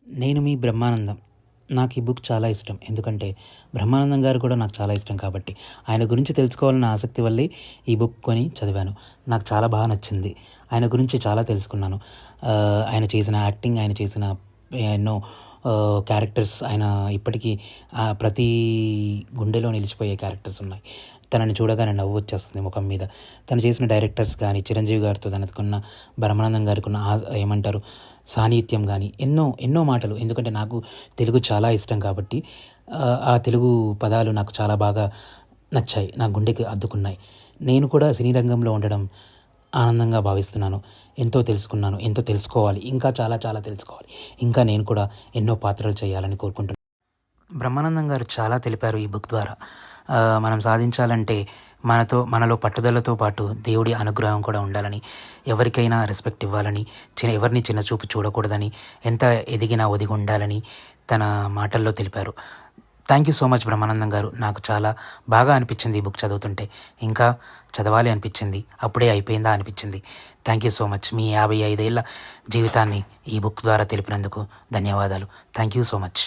నేను మీ బ్రహ్మానందం. నాకు ఈ బుక్ చాలా ఇష్టం. ఎందుకంటే బ్రహ్మానందం గారు కూడా నాకు చాలా ఇష్టం కాబట్టి. ఆయన గురించి తెలుసుకోవాలన్న ఆసక్తి వల్లే ఈ బుక్ కొని చదివాను. నాకు చాలా బాగా నచ్చింది. ఆయన గురించి చాలా తెలుసుకున్నాను. ఆయన చేసిన యాక్టింగ్, ఆయన చేసిన ఎన్నో క్యారెక్టర్స్ ఆయన ఇప్పటికీ ప్రతి గుండెలో నిలిచిపోయే క్యారెక్టర్స్ ఉన్నాయి. తనని చూడగానే నవ్వు వచ్చేస్తుంది ముఖం మీద. తను చేసిన డైరెక్టర్స్ కానీ, చిరంజీవి గారితో తనకున్న, బ్రహ్మానందం గారికున్న ఏమంటారు సాన్నిహిత్యం కానీ ఎన్నో ఎన్నో మాటలు. ఎందుకంటే నాకు తెలుగు చాలా ఇష్టం కాబట్టి ఆ తెలుగు పదాలు నాకు చాలా బాగా నచ్చాయి. నా గుండెకి అద్దుకున్నాయి. నేను కూడా సినీ రంగంలో ఉండడం ఆనందంగా భావిస్తున్నాను. ఎంతో తెలుసుకున్నాను. ఎంతో తెలుసుకోవాలి. ఇంకా చాలా చాలా తెలుసుకోవాలి. ఇంకా నేను కూడా ఎన్నో పాత్రలు చేయాలని కోరుకుంటున్నాను. బ్రహ్మానందం గారు చాలా తెలిపారు ఈ బుక్ ద్వారా. మనం సాధించాలంటే మనలో పట్టుదలతో పాటు దేవుడి అనుగ్రహం కూడా ఉండాలని, ఎవరికైనా రెస్పెక్ట్ ఇవ్వాలని, ఎవరిని చిన్న చూపు చూడకూడదని, ఎంత ఎదిగినా ఒదిగి ఉండాలని తన మాటల్లో తెలిపారు. Thank you so much Brahmanandam గారు. నాకు చాలా బాగా అనిపించింది ఈ బుక్ చదువుతుంటే. ఇంకా చదవాలి అనిపించింది. అప్పుడే అయిపోయిందా అనిపించింది. Thank you so much. మీ 55 ఏళ్ల జీవితాన్ని ఈ బుక్ ద్వారా తెలిపినందుకు ధన్యవాదాలు. Thank you so much.